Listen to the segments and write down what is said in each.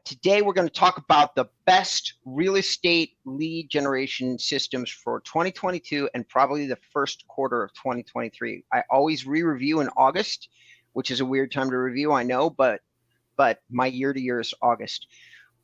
Today, we're going to talk about the best real estate lead generation systems for 2022 and probably the first quarter of 2023. I always re-review in August, which is a weird time to review, I know, but my year-to-year is August.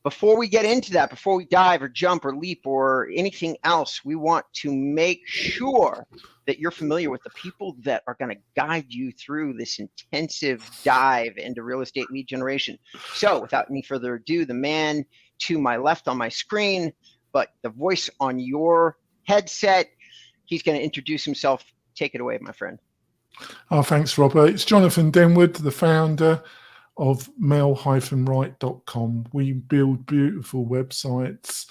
Before we get into that, before we dive or jump or leap or anything else, we want to make sure that you're familiar with the people that are going to guide you through this intensive dive into real estate lead generation. So without any further ado, the man to my left on my screen, but the voice on your headset, he's going to introduce himself. Take it away, my friend. Oh, thanks, Robert. It's Jonathan Denwood, the founder of mail-right.com. We build beautiful websites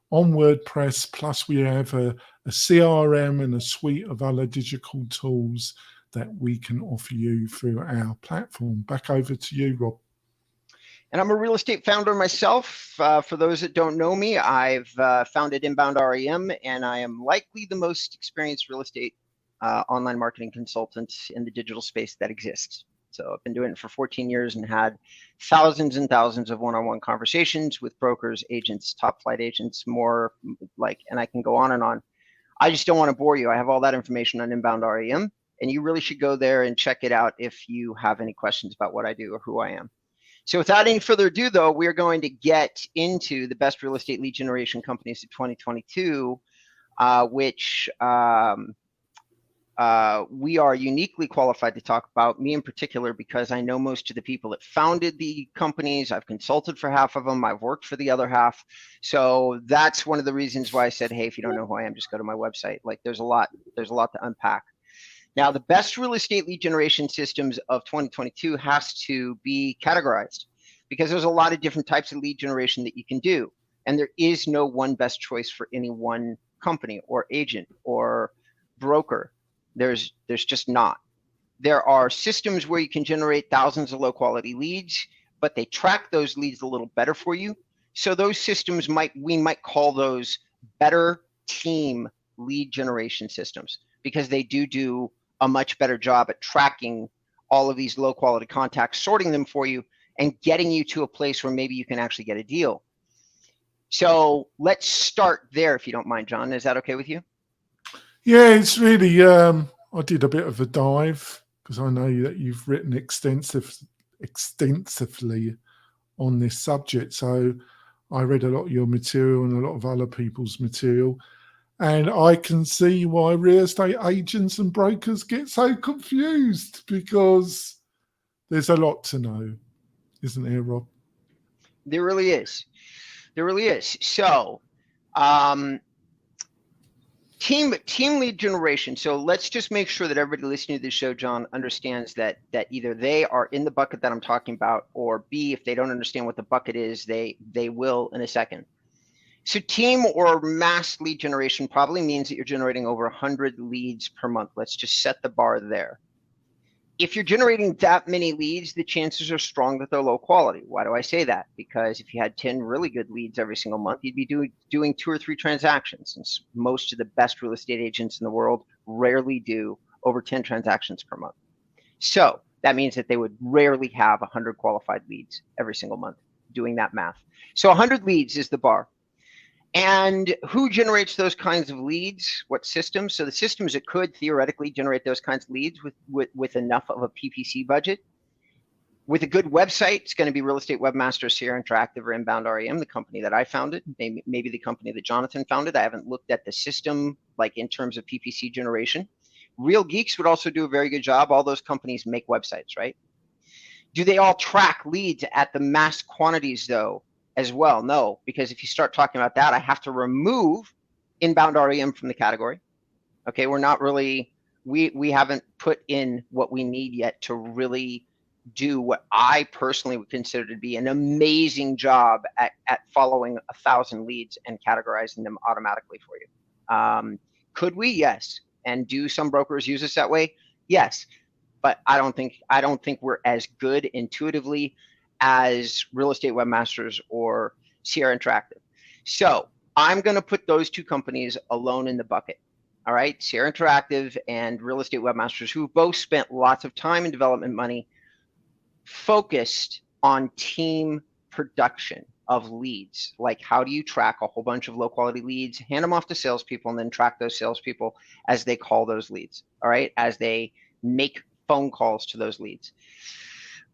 on WordPress, plus we have a CRM and a suite of other digital tools that we can offer you through our platform. Back over to you, Rob. And I'm a real estate founder myself. For those that don't know me, I've founded InboundREM, and I am likely the most experienced real estate online marketing consultant in the digital space that exists. So I've been doing it for 14 years and had thousands and thousands of one-on-one conversations with brokers, agents, top flight agents, more and I can go on and on. I just don't want to bore you. I have all that information on InboundREM, and you really should go there and check it out if you have any questions about what I do or who I am. So without any further ado, though, we're going to get into the best real estate lead generation companies of 2022, which we are uniquely qualified to talk about, me in particular, because I know most of the people that founded the companies. I've consulted for half of them. I've worked for the other half. So that's one of the reasons why I said, hey, if you don't know who I am, just go to my website. There's a lot to unpack. Now, the best real estate lead generation systems of 2022 has to be categorized because there's a lot of different types of lead generation that you can do. And there is no one best choice for any one company or agent or broker. There's just not. There are systems where you can generate thousands of low quality leads, but they track those leads a little better for you. So those systems we might call those better team lead generation systems because they do a much better job at tracking all of these low quality contacts, sorting them for you, and getting you to a place where maybe you can actually get a deal. So let's start there, if you don't mind, John. Is that okay with you? Yeah, it's really, I did a bit of a dive because I know that you've written extensively on this subject. So I read a lot of your material and a lot of other people's material. And I can see why real estate agents and brokers get so confused because there's a lot to know, isn't there, Rob? There really is. There really is. So, Team lead generation. So let's just make sure that everybody listening to this show, John, understands that either they are in the bucket that I'm talking about, or B, if they don't understand what the bucket is, they will in a second. So team or mass lead generation probably means that you're generating over 100 leads per month. Let's just set the bar there. If you're generating that many leads, the chances are strong that they're low quality. Why do I say that? Because if you had 10 really good leads every single month, you'd be doing 2 or 3 transactions. Since most of the best real estate agents in the world rarely do over 10 transactions per month. So that means that they would rarely have 100 qualified leads every single month, doing that math. So 100 leads is the bar. And who generates those kinds of leads? What systems? So the systems that could theoretically generate those kinds of leads with enough of a PPC budget. With a good website, it's going to be Real Estate Webmaster, Sierra Interactive, or InboundREM, the company that I founded, maybe the company that Jonathan founded. I haven't looked at the system in terms of PPC generation. Real Geeks would also do a very good job. All those companies make websites, right? Do they all track leads at the mass quantities, though? As well? No, because if you start talking about that, I have to remove InboundREM from the category. Okay, we're not really, we haven't put in what we need yet to really do what I personally would consider to be an amazing job at following 1,000 leads and categorizing them automatically for you. Could we? Yes. And do some brokers use us that way? Yes. But I don't think we're as good intuitively as Real Estate Webmasters or Sierra Interactive. So I'm going to put those 2 companies alone in the bucket. All right, Sierra Interactive and Real Estate Webmasters, who both spent lots of time and development money focused on team production of leads. Like, how do you track a whole bunch of low quality leads, hand them off to salespeople, and then track those salespeople as they call those leads, all right, as they make phone calls to those leads.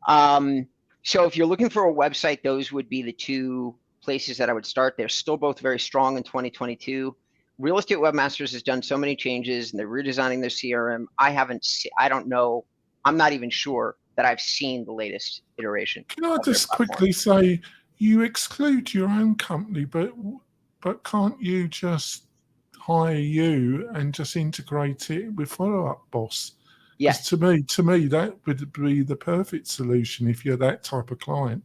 So if you're looking for a website, those would be the two places that I would start. They're still both very strong in 2022. Real Estate Webmasters has done so many changes, and they're redesigning their CRM. I don't know. I'm not even sure that I've seen the latest iteration. Can I just quickly say, you exclude your own company, but can't you just hire you and just integrate it with Follow Up Boss? Yes. To me, that would be the perfect solution if you're that type of client.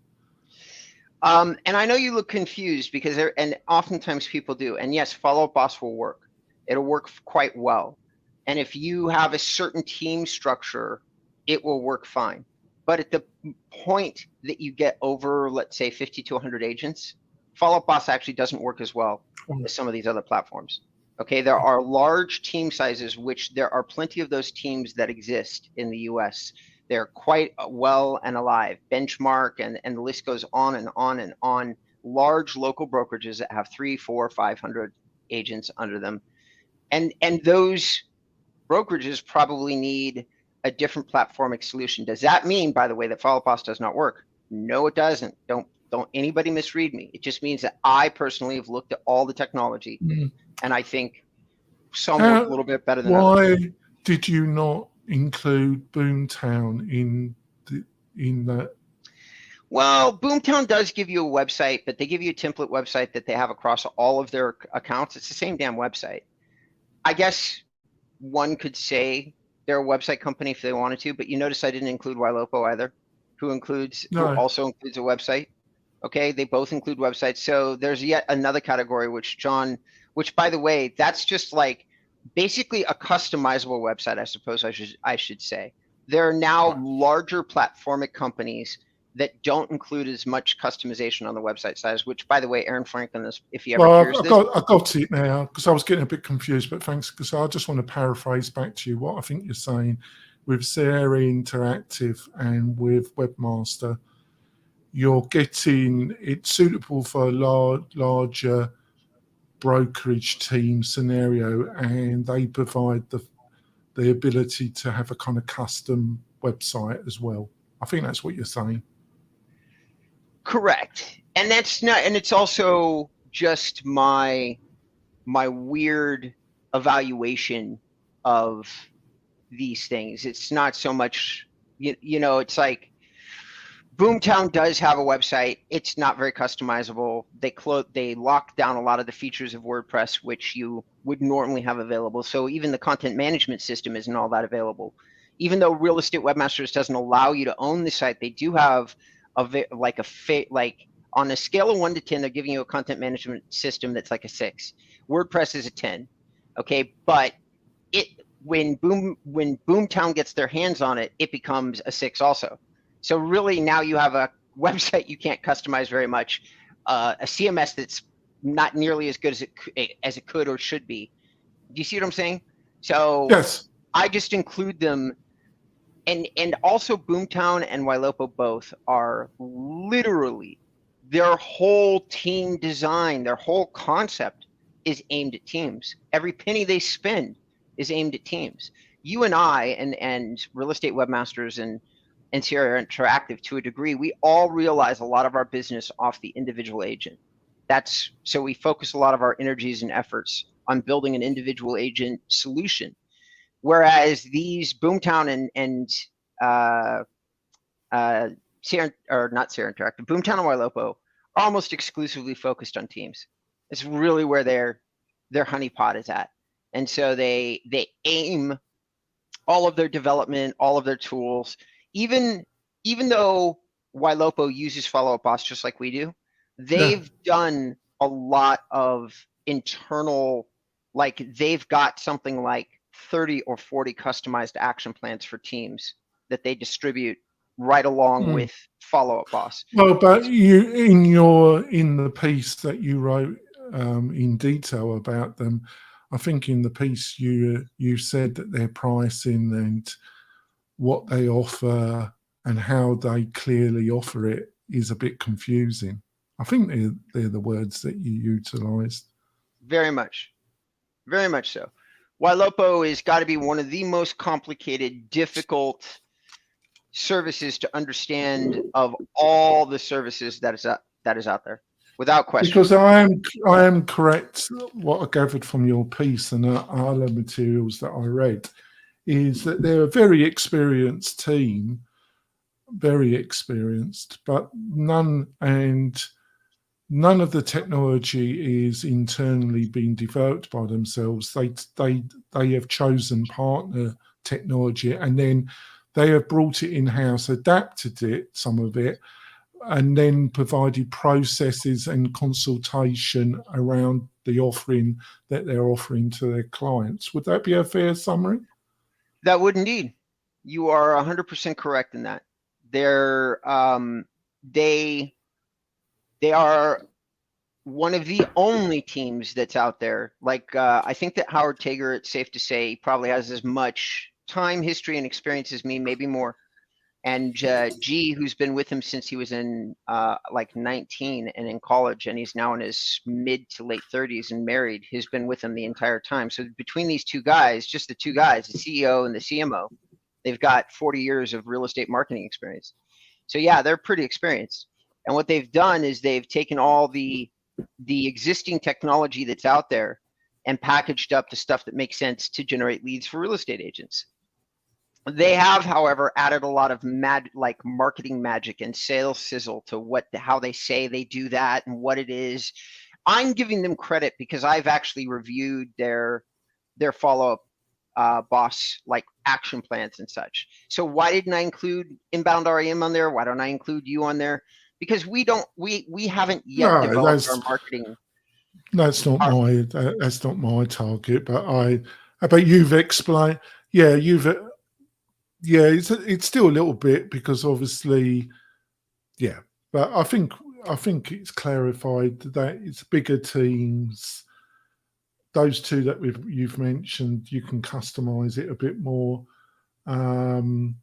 And I know you look confused because and oftentimes people do. And yes, Follow Up Boss will work. It'll work quite well. And if you have a certain team structure, it will work fine. But at the point that you get over, let's say, 50 to 100 agents, Follow Up Boss actually doesn't work as well as some of these other platforms. Okay, there are large team sizes, which there are plenty of those teams that exist in the US. They're quite well and alive. Benchmark and the list goes on and on and on. Large local brokerages that have 300, 400, 500 agents under them. And those brokerages probably need a different platformic solution. Does that mean, by the way, that Follow Up Boss does not work? No, it doesn't. Don't anybody misread me. It just means that I personally have looked at all the technology, and I think some work a little bit better than others. Why did you not include Boomtown in that? Well, Boomtown does give you a website, but they give you a template website that they have across all of their accounts. It's the same damn website. I guess one could say they're a website company if they wanted to, but you notice I didn't include Ylopo either, who also includes a website. Okay, they both include websites. So there's yet another category, which by the way, that's just like basically a customizable website, I suppose I should say. There are now larger platformic companies that don't include as much customization on the website size, which, by the way, Aaron Franklin is, if he ever hears this. I got it now, because I was getting a bit confused, but thanks, because I just want to paraphrase back to you what I think you're saying. With Sierra Interactive and with Webmaster, you're getting it suitable for a larger brokerage team scenario, and they provide the ability to have a kind of custom website as well. I think that's what you're saying. Correct. And that's not, and it's also just my weird evaluation of these things. It's not so much, you know, it's like Boomtown does have a website. It's not very customizable. They locked down a lot of the features of WordPress, which you would normally have available. So even the content management system isn't all that available. Even though Real Estate Webmasters doesn't allow you to own the site, they do have like on a scale of 1 to 10, they're giving you a content management system that's like a 6. WordPress is a 10. Okay, but when Boomtown gets their hands on it, it becomes a 6 also. So really now you have a website you can't customize very much, a CMS that's not nearly as good as it could or should be. Do you see what I'm saying? So yes. I just include them. And also Boomtown and Ylopo both are literally, their whole team design, their whole concept is aimed at teams. Every penny they spend is aimed at teams. You and I and Real Estate Webmasters and Sierra Interactive, to a degree, we all realize a lot of our business off the individual agent. So we focus a lot of our energies and efforts on building an individual agent solution. Whereas these Boomtown and Sierra, or not Sierra Interactive, Boomtown and Ylopo are almost exclusively focused on teams. It's really where their honeypot is at. And so they aim all of their development, all of their tools, even though Ylopo uses Follow Up Boss just like we do, they've done a lot of internal, like they've got something like 30 or 40 customized action plans for teams that they distribute right along with Follow Up Boss. Well, but you in the piece that you wrote in detail about them, I think in the piece you said that their pricing and what they offer and how they clearly offer it is a bit confusing. I think they're the words that you utilised. Very much so. Ylopo has got to be one of the most complicated, difficult services to understand of all the services that is out there, without question. Because I am correct. What I gathered from your piece and other materials that I read is that they're a very experienced team, very experienced, but none of the technology is internally being developed by themselves. They have chosen partner technology, and then they have brought it in-house, adapted it, some of it, and then provided processes and consultation around the offering that they're offering to their clients. Would that be a fair summary? That would indeed. You are 100% correct in that. They are one of the only teams that's out there. Like, I think that Howard Tager, it's safe to say, probably has as much time, history, and experience as me, maybe more. And G, who's been with him since he was in like 19 and in college, and he's now in his mid to late 30s and married, has been with him the entire time. So between these two guys, just the two guys, the CEO and the CMO, they've got 40 years of real estate marketing experience. So yeah, they're pretty experienced. And what they've done is they've taken all the existing technology that's out there and packaged up the stuff that makes sense to generate leads for real estate agents. They have, however, added a lot of marketing magic and sales sizzle to how they say they do that and what it is. I'm giving them credit because I've actually reviewed their follow-up boss like action plans and such. So why didn't I include InboundREM on there? Why don't I include you on there? Because we haven't yet developed our marketing. That's not my target. But you've explained. Yeah, it's still a little bit because obviously, yeah. But I think it's clarified that it's bigger teams. Those two that you've mentioned, you can customize it a bit more. I'm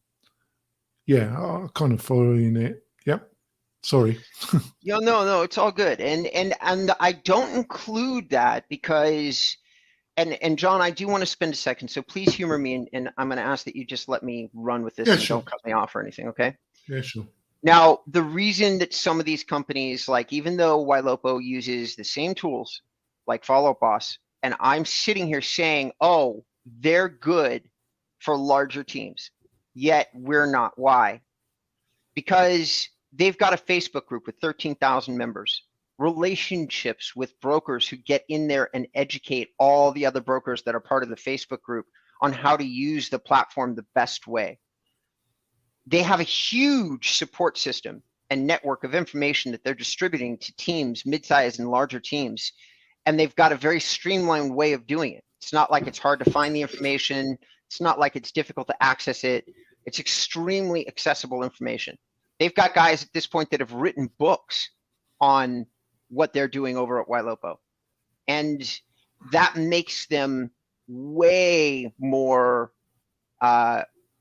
kind of following it. Yep. Sorry. No, it's all good. And I don't include that because, and John, I do want to spend a second, so please humor me, and I'm going to ask that you just let me run with this and sure. Don't cut me off or anything, okay? Yeah, sure. Now, the reason that some of these companies, like even though Ylopo uses the same tools like Follow Up Boss, and I'm sitting here saying, oh, they're good for larger teams, yet we're not. Why? Because they've got a Facebook group with 13,000 members, relationships with brokers who get in there and educate all the other brokers that are part of the Facebook group on how to use the platform the best way. They have a huge support system and network of information that they're distributing to teams, mid-sized and larger teams, and they've got a very streamlined way of doing it. It's not like it's hard to find the information. It's not like it's difficult to access it. It's extremely accessible information. They've got guys at this point that have written books on what they're doing over at Ylopo. And that makes them way more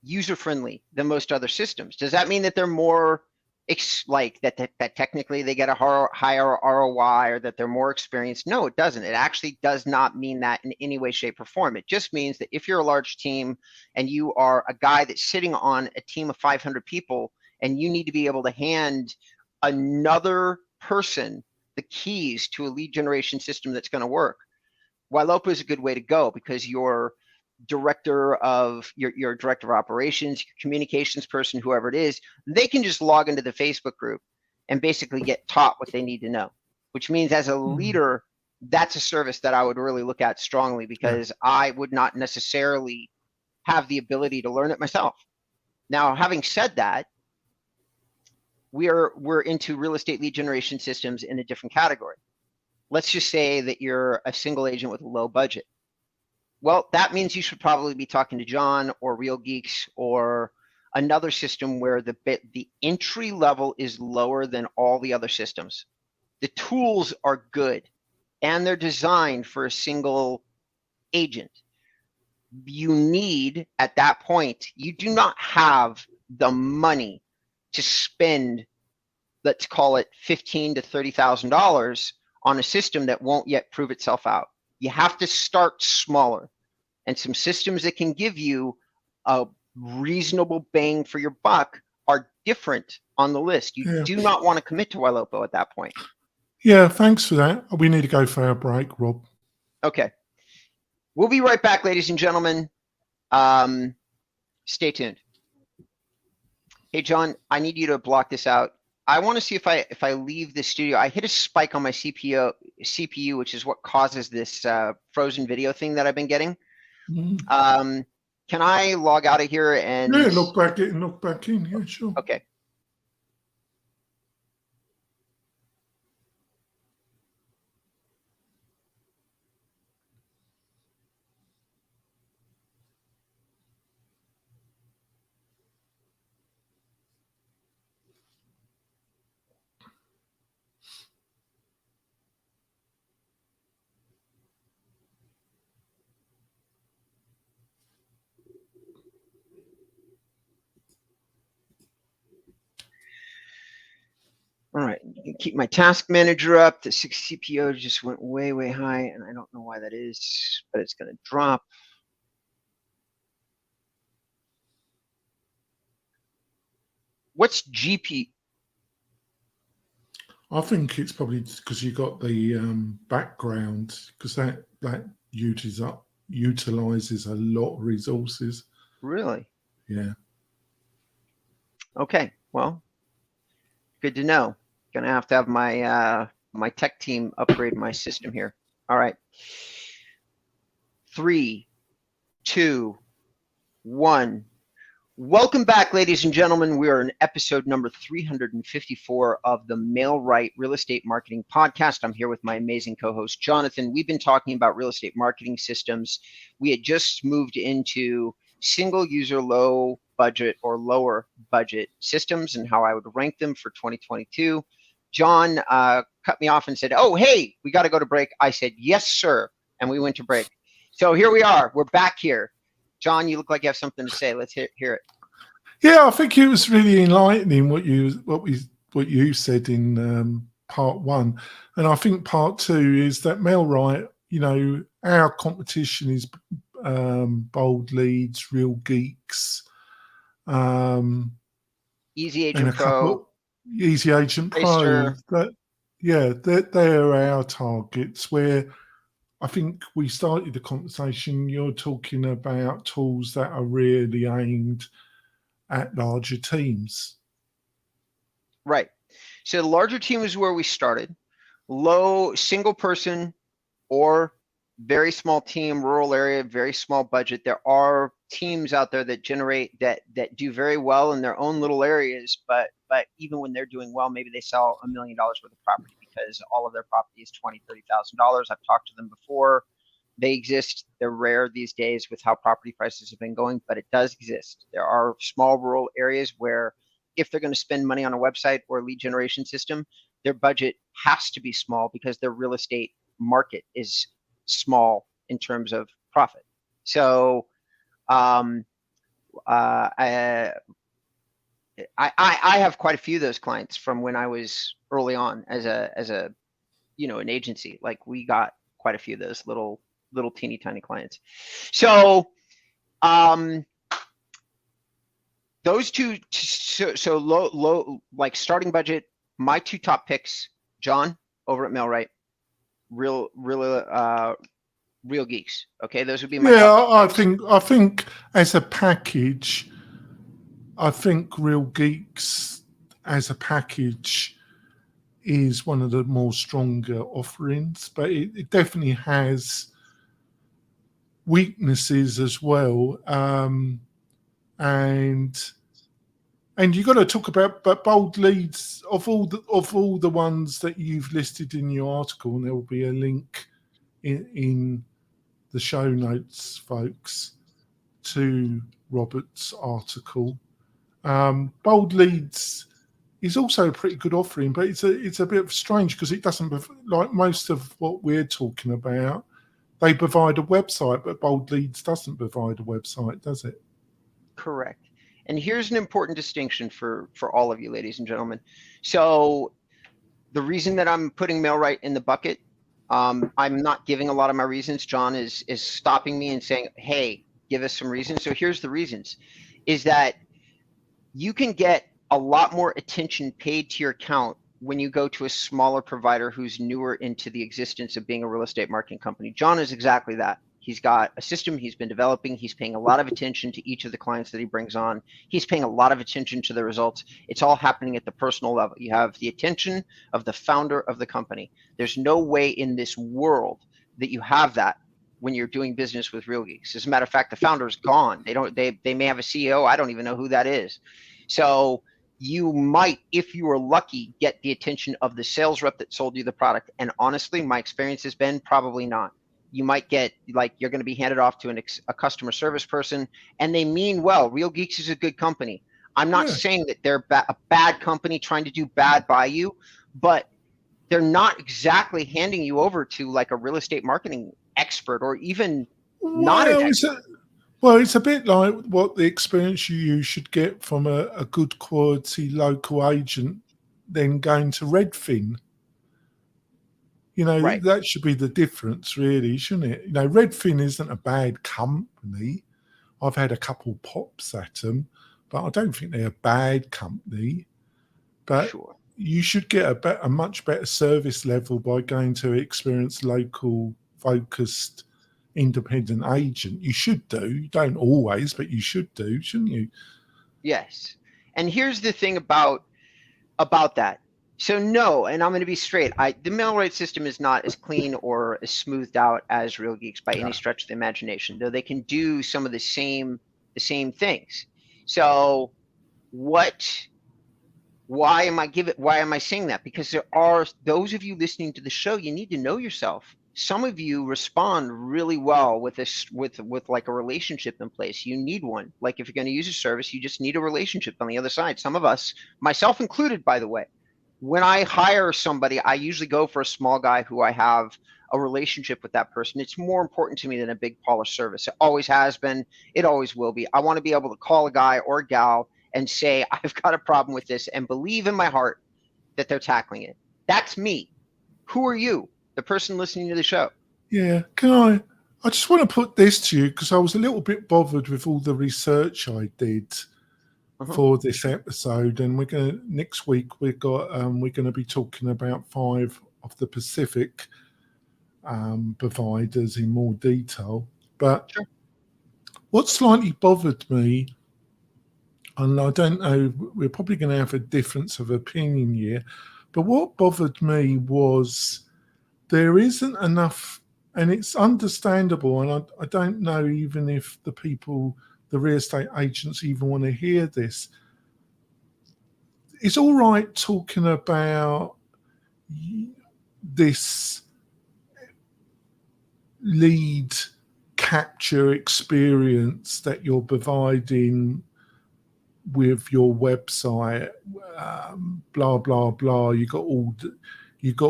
user-friendly than most other systems. Does that mean that they're more that technically they get a higher ROI or that they're more experienced? No, it doesn't. It actually does not mean that in any way, shape, or form. It just means that if you're a large team and you are a guy that's sitting on a team of 500 people and you need to be able to hand another person the keys to a lead generation system that's going to work, Ylopo is a good way to go because your director of operations, your communications person, whoever it is, they can just log into the Facebook group and basically get taught what they need to know, which means as a leader, that's a service that I would really look at strongly because I would not necessarily have the ability to learn it myself. Now, having said that, we're into real estate lead generation systems in a different category. Let's just say that you're a single agent with a low budget. Well, that means you should probably be talking to John or Real Geeks or another system where the entry level is lower than all the other systems. The tools are good and they're designed for a single agent. You need, at that point, you do not have the money to spend let's call it $15,000 to $30,000 on a system that won't yet prove itself out. You have to start smaller, and some systems that can give you a reasonable bang for your buck are different on the list. You do not want to commit to Ylopo at that point. Yeah, thanks for that. We need to go for our break, Rob. Okay. We'll be right back, ladies and gentlemen. Stay tuned. Hey, John, I need you to block this out. I want to see if I leave the studio. I hit a spike on my CPU, which is what causes this frozen video thing that I've been getting. Mm. Can I log out of here and log back in? Yeah, sure. Okay. All right, you can keep my task manager up. The 6 CPO just went way, way high, and I don't know why that is, but it's going to drop. What's GP? I think it's probably because you got the background, because that utilizes a lot of resources. Really? Yeah. Okay. Well, good to know. Gonna have to have my my tech team upgrade my system here. All right. 3, 2, 1. Welcome back, ladies and gentlemen. We are in episode number 354 of the MailRight Real Estate Marketing Podcast. I'm here with my amazing co-host, Jonathan. We've been talking about real estate marketing systems. We had just moved into single user, low budget or lower budget systems and how I would rank them for 2022. John cut me off and said, "Oh, hey, we got to go to break." I said, "Yes, sir." And we went to break. So here we are. We're back here. John, you look like you have something to say. Let's hear it. Yeah, I think it was really enlightening what you said in part 1, and I think part 2 is that MailRight, our competition is Bold Leads, Real Geeks, Easy Agent Pro, Easy Agent Pro. They're our targets. Where I think we started the conversation, you're talking about tools that are really aimed at larger teams. Right. So the larger team is where we started. Low single person or very small team, rural area, very small budget. There are teams out there that generate that do very well in their own little areas, but even when they're doing well, maybe they sell $1 million worth of property because all of their property is $20,000, $30,000. I've talked to them before. They exist. They're rare these days with how property prices have been going, but it does exist. There are small rural areas where if they're going to spend money on a website or a lead generation system, their budget has to be small because their real estate market is small in terms of profit. So I have quite a few of those clients from when I was early on as a an agency. Like we got quite a few of those little teeny tiny clients. So those two, so low like starting budget. My 2 top picks, John over at MailRight, real geeks. Okay, those would be my top picks. I think as a package, I think Real Geeks as a package is one of the more stronger offerings, but it definitely has weaknesses as well. And you got to talk about, but Bold Leads, of all the ones that you've listed in your article, and there will be a link in the show notes, folks, to Robert's article. Bold Leads is also a pretty good offering, but it's a bit strange because it doesn't, like most of what we're talking about, they provide a website, but Bold Leads doesn't provide a website, does it? Correct. And here's an important distinction for all of you, ladies and gentlemen. So the reason that I'm putting MailRight in the bucket, I'm not giving a lot of my reasons. John is stopping me and saying, hey, give us some reasons. So here's the reasons, is that you can get a lot more attention paid to your account when you go to a smaller provider who's newer into the existence of being a real estate marketing company. John is exactly that. He's got a system he's been developing. He's paying a lot of attention to each of the clients that he brings on. He's paying a lot of attention to the results. It's all happening at the personal level. You have the attention of the founder of the company. There's no way in this world that you have that when you're doing business with Real Geeks. As a matter of fact, the founder's gone. They may have a CEO. I don't even know who that is. So you might, if you are lucky, get the attention of the sales rep that sold you the product. And honestly, my experience has been probably not. You might get, like, you're going to be handed off to a customer service person, and they mean well. Real Geeks is a good company. I'm not saying that they're a bad company trying to do bad by you, but they're not exactly handing you over to like a real estate marketing expert or even not an expert. Well, it's a bit like what the experience you should get from a good quality local agent then going to Redfin. You know, Right. That should be the difference, really, shouldn't it? You know, Redfin isn't a bad company. I've had a couple pops at them, but I don't think they're a bad company. But Sure. You should get a much better service level by going to an experienced, local, focused, independent agent. You should do. You don't always, but you should do, shouldn't you? Yes. And here's the thing about that. So no, and I'm going to be straight. The MailRight system is not as clean or as smoothed out as Real Geeks by any stretch of the imagination, though they can do some of the same things. So why am I saying that? Because there are those of you listening to the show, you need to know yourself. Some of you respond really well with like a relationship in place. You need one. Like if you're going to use a service, you just need a relationship on the other side. Some of us, myself included, by the way, when I hire somebody, I usually go for a small guy who I have a relationship with that person. It's more important to me than a big polished service. It always has been. It always will be. I want to be able to call a guy or a gal and say, I've got a problem with this, and believe in my heart that they're tackling it. That's me. Who are you? The person listening to the show. Yeah. I just want to put this to you because I was a little bit bothered with all the research I did for this episode, and next week we're going to be talking about 5 of the Pacific providers in more detail. But what slightly bothered me, and I don't know, we're probably going to have a difference of opinion here, but what bothered me was there isn't enough, and it's understandable, and I don't know even if the real estate agents even want to hear this. It's all right talking about this lead capture experience that you're providing with your website, blah blah blah. You got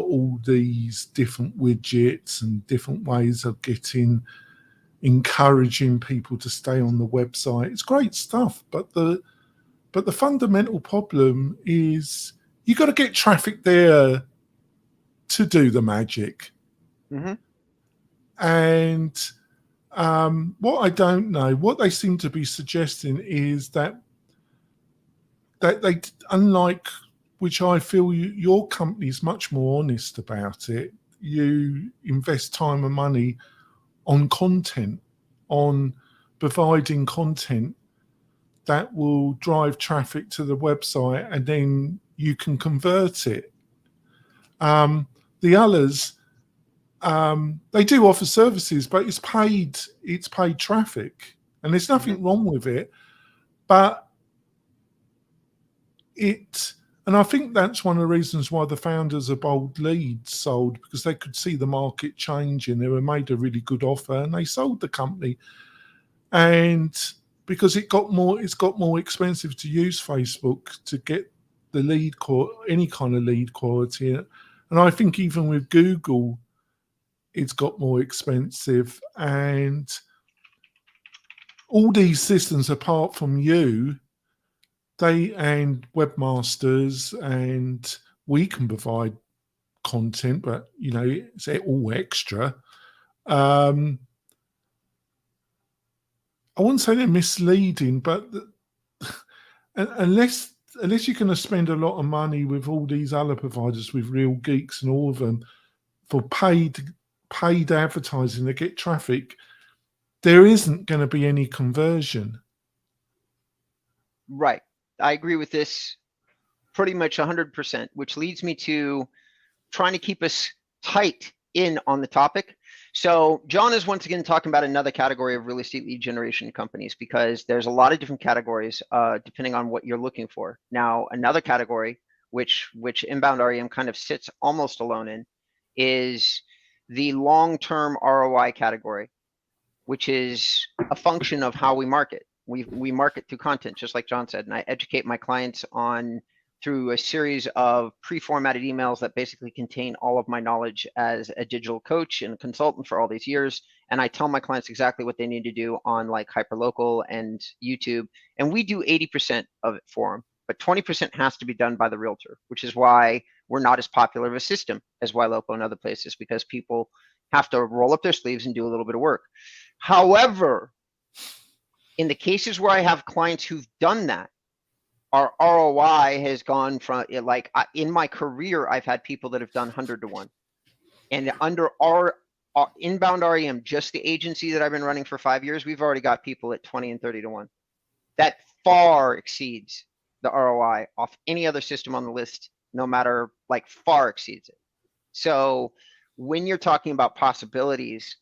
all these different widgets and different ways of encouraging people to stay on the website. It's great stuff, but the fundamental problem is you got to get traffic there to do the magic. And what I don't know, what they seem to be suggesting is that they, unlike, which I feel your company is much more honest about it. You invest time and money on content, on providing content that will drive traffic to the website, and then you can convert it. The others, they do offer services, but it's paid traffic, and there's nothing wrong with it. But and I think that's one of the reasons why the founders of Bold Leads sold, because they could see the market changing. They were made a really good offer, and they sold the company. And because it's got more expensive to use Facebook to get the any kind of lead quality. And I think even with Google, it's got more expensive. And all these systems, apart from you, they and webmasters, and we can provide content, but it's all extra. I wouldn't say they're misleading, but unless you're going to spend a lot of money with all these other providers, with Real Geeks and all of them, for paid advertising to get traffic, there isn't going to be any conversion. Right. I agree with this pretty much 100%, which leads me to trying to keep us tight in on the topic. So John is once again talking about another category of real estate lead generation companies, because there's a lot of different categories depending on what you're looking for. Now, another category which InboundREM kind of sits almost alone in is the long-term ROI category, which is a function of how we market. We market through content, just like John said, and I educate my clients through a series of pre-formatted emails that basically contain all of my knowledge as a digital coach and consultant for all these years. And I tell my clients exactly what they need to do on like hyperlocal and YouTube. And we do 80% of it for them, but 20% has to be done by the realtor, which is why we're not as popular of a system as YLocal and other places, because people have to roll up their sleeves and do a little bit of work. However, in the cases where I have clients who've done that, our ROI has gone from, like, in my career, I've had people that have done 100 to 1. And under our InboundREM, just the agency that I've been running for 5 years, we've already got people at 20 and 30 to 1. That far exceeds the ROI off any other system on the list, no matter, like, far exceeds it. So when you're talking about possibilities,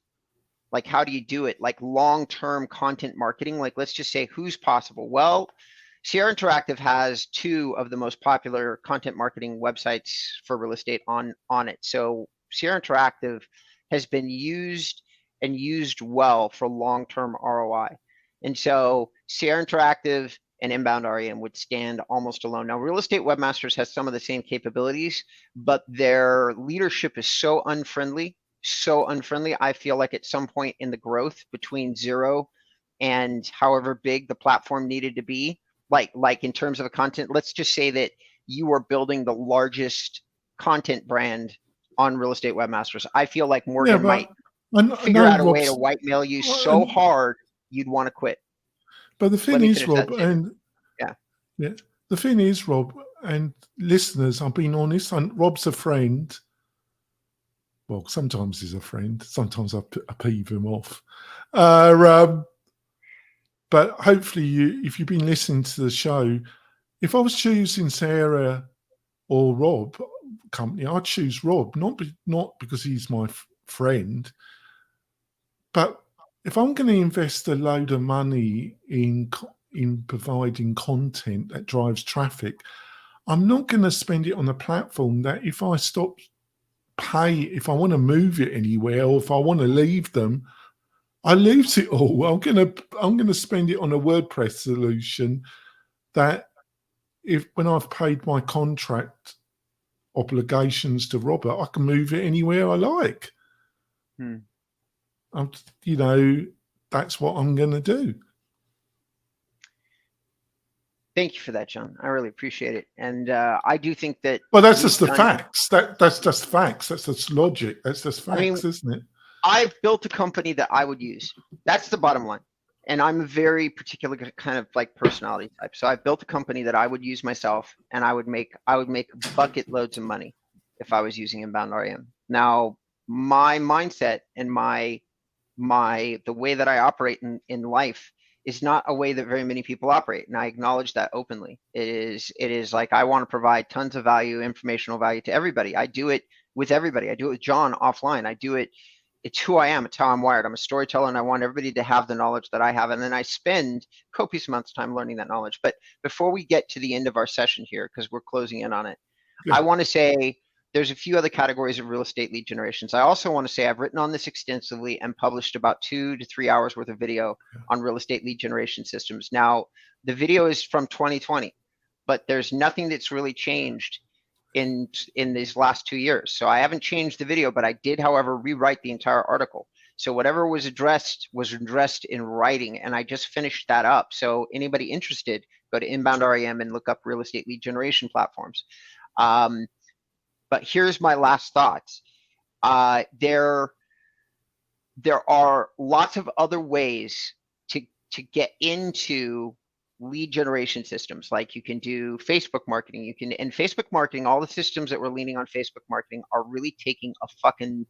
like, how do you do it? Like long-term content marketing, like, let's just say who's possible. Well, Sierra Interactive has 2 of the most popular content marketing websites for real estate on it. So Sierra Interactive has been used and used well for long-term ROI. And so Sierra Interactive and InboundREM would stand almost alone. Now, Real Estate Webmasters has some of the same capabilities, but their leadership is so unfriendly. I feel like at some point in the growth between 0 and however big the platform needed to be, like in terms of a content, let's just say that you are building the largest content brand on Real Estate Webmasters. I feel like Morgan might figure out a way to whitemail you so hard you'd want to quit. But the thing is, Rob, and the thing is, Rob, and listeners, I'm being honest, Rob's a friend. Well, sometimes he's a friend. Sometimes I peeve him off. But hopefully, if you've been listening to the show, if I was choosing Sarah or Rob company, I'd choose Rob, not because he's my friend, but if I'm going to invest a load of money in providing content that drives traffic, I'm not going to spend it on a platform that if I stop if I want to move it anywhere, or if I want to leave them, I lose it all. I'm gonna spend it on a WordPress solution that, when I've paid my contract obligations to Robert, I can move it anywhere I like. That's what I'm gonna do. Thank you for that, John. I really appreciate it. And I do think that. Well, that's just the facts. That's just facts. That's just logic. That's just facts, isn't it? I've built a company that I would use. That's the bottom line. And I'm a very particular kind of like personality type. So I've built a company that I would use myself, and I would make bucket loads of money if I was using InboundREM. Now, my mindset and the way that I operate in life is not a way that very many people operate. And I acknowledge that openly. It is like, I want to provide tons of value, informational value to everybody. I do it with everybody. I do it with John offline. I do it. It's who I am. It's how I'm wired. I'm a storyteller, and I want everybody to have the knowledge that I have. And then I spend copious amounts of time learning that knowledge. But before we get to the end of our session here, because we're closing in on it, I want to say there's a few other categories of real estate lead generations. I also want to say I've written on this extensively and published about 2 to 3 hours worth of video on real estate lead generation systems. Now, the video is from 2020, but there's nothing that's really changed in these last 2 years. So I haven't changed the video, but I did, however, rewrite the entire article. So whatever was addressed in writing, and I just finished that up. So anybody interested, go to InboundREM and look up real estate lead generation platforms. But here's my last thoughts. There are lots of other ways to get into lead generation systems. Like you can do Facebook marketing. And Facebook marketing, all the systems that we're leaning on Facebook marketing are really taking a fucking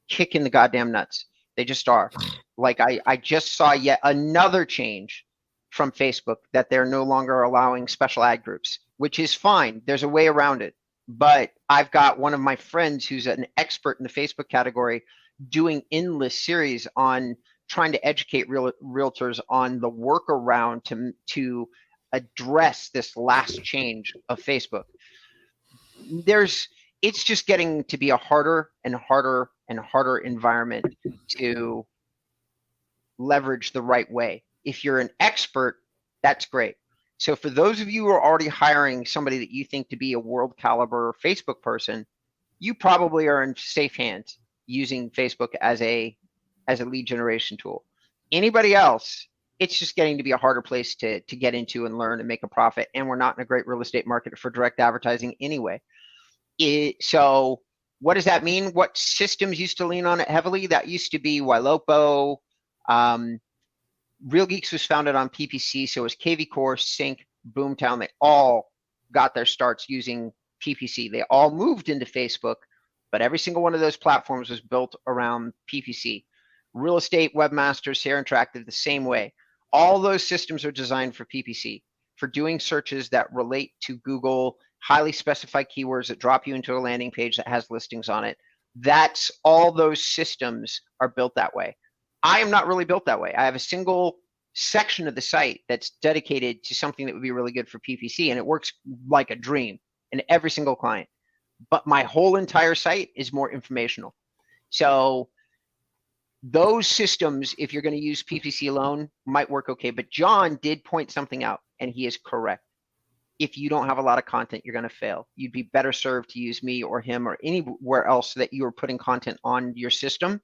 kick in the goddamn nuts. They just are. Like I just saw yet another change from Facebook that they're no longer allowing special ad groups, which is fine. There's a way around it. But I've got one of my friends who's an expert in the Facebook category doing endless series on trying to educate realtors on the workaround to address this last change of Facebook. It's just getting to be a harder and harder and harder environment to leverage the right way. If you're an expert, that's great. So for those of you who are already hiring somebody that you think to be a world caliber Facebook person, you probably are in safe hands using Facebook as a lead generation tool. Anybody else, it's just getting to be a harder place to get into and learn and make a profit. And we're not in a great real estate market for direct advertising anyway. So what does that mean? What systems used to lean on it heavily? That used to be Ylopo. Real Geeks was founded on PPC, so it was KV Core, Sync, Boomtown. They all got their starts using PPC. They all moved into Facebook, but every single one of those platforms was built around PPC. Real Estate, Webmasters, Sierra Interactive, the same way. All those systems are designed for PPC, for doing searches that relate to Google, highly specified keywords that drop you into a landing page that has listings on it. That's all those systems are built that way. I am not really built that way. I have a single section of the site that's dedicated to something that would be really good for PPC, and it works like a dream in every single client. But my whole entire site is more informational. So those systems, if you're going to use PPC alone, might work okay. But John did point something out, and he is correct. If you don't have a lot of content, you're going to fail. You'd be better served to use me or him or anywhere else that you are putting content on your system,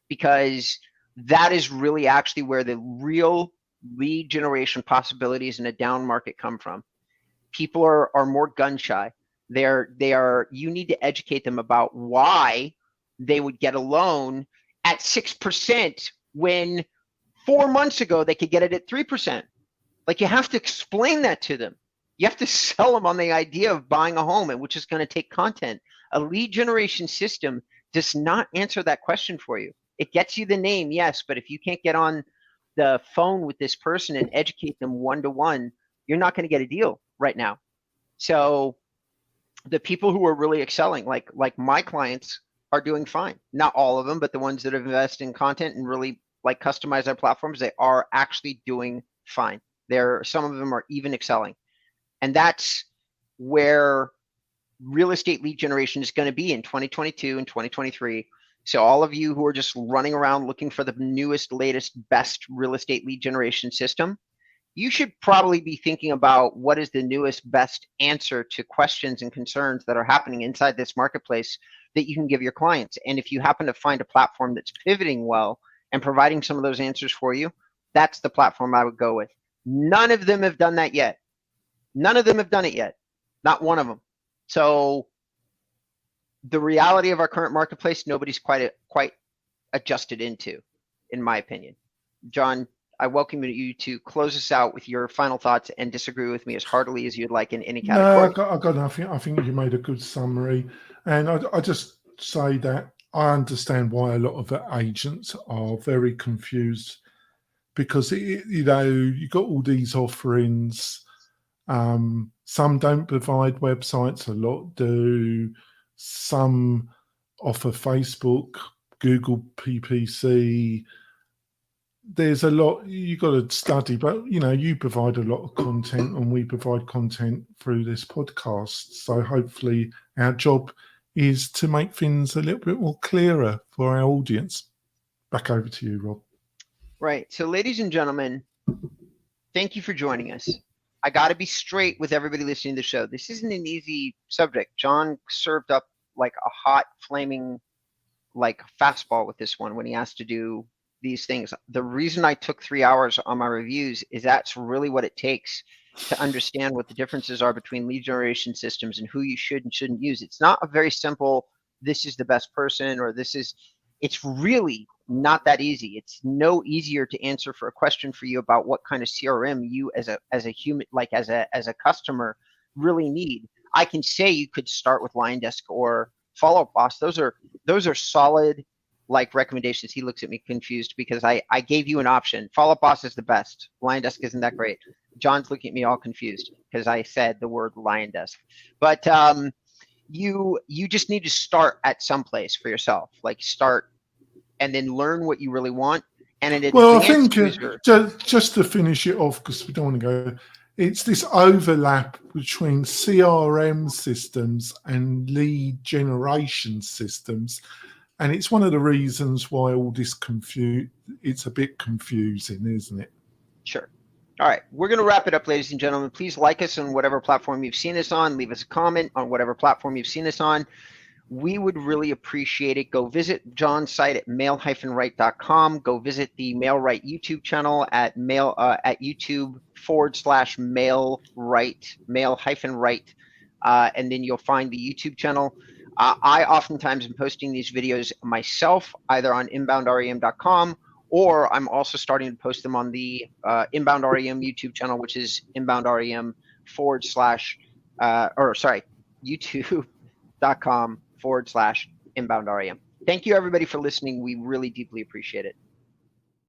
because that is really actually where the real lead generation possibilities in a down market come from. People are more gun shy. You need to educate them about why they would get a loan at 6% when 4 months ago they could get it at 3%. Like, you have to explain that to them. You have to sell them on the idea of buying a home, and which is going to take content. A lead generation system does not answer that question for you. It gets you the name, yes, but if you can't get on the phone with this person and educate them one-to-one, you're not going to get a deal right now. So the people who are really excelling, like my clients, are doing fine. Not all of them, but the ones that invest in content and really like customize their platforms, they are actually doing fine. Some of them are even excelling. And that's where real estate lead generation is going to be in 2022 and 2023. So all of you who are just running around looking for the newest, latest, best real estate lead generation system, you should probably be thinking about what is the newest, best answer to questions and concerns that are happening inside this marketplace that you can give your clients. And if you happen to find a platform that's pivoting well and providing some of those answers for you, that's the platform I would go with. None of them have done that yet. None of them have done it yet. Not one of them. So the reality of our current marketplace, nobody's quite adjusted into, in my opinion. John, I welcome you to close us out with your final thoughts and disagree with me as heartily as you'd like in any category. No, I got nothing. I think you made a good summary. And I just say that I understand why a lot of the agents are very confused, because, you got all these offerings. Some don't provide websites, a lot do. Some offer Facebook, Google PPC. There's a lot you got to study, but you provide a lot of content, and we provide content through this podcast. So hopefully our job is to make things a little bit more clearer for our audience. Back over to you, Rob. Right. So ladies and gentlemen, thank you for joining us. I got to be straight with everybody listening to the show. This isn't an easy subject. John served up like a hot, flaming like fastball with this one when he has to do these things. The reason I took 3 hours on my reviews is that's really what it takes to understand what the differences are between lead generation systems and who you should and shouldn't use. It's not a very simple, this is the best person, or it's really not that easy. It's no easier to answer for a question for you about what kind of CRM you as a human, like as a customer, really need. I can say you could start with LionDesk or Follow Up Boss. Those are solid like recommendations. He looks at me confused because I gave you an option. Follow Up Boss is the best. LionDesk isn't that great. John's looking at me all confused because I said the word LionDesk. But you just need to start at some place for yourself. Like start and then learn what you really want. And an Well, I advanced think user. just to finish it off, because we don't want to go, it's this overlap between CRM systems and lead generation systems. And it's one of the reasons why all this it's a bit confusing, isn't it? Sure. All right. We're going to wrap it up, ladies and gentlemen. Please like us on whatever platform you've seen us on. Leave us a comment on whatever platform you've seen us on. We would really appreciate it. Go visit John's site at mail-right.com. Go visit the MailRight YouTube channel at YouTube/mail-right, mail-right. And then you'll find the YouTube channel. I oftentimes am posting these videos myself, either on InboundREM.com, or I'm also starting to post them on the InboundREM YouTube channel, which is YouTube.com/InboundREM. Thank you, everybody, for listening. We really deeply appreciate it.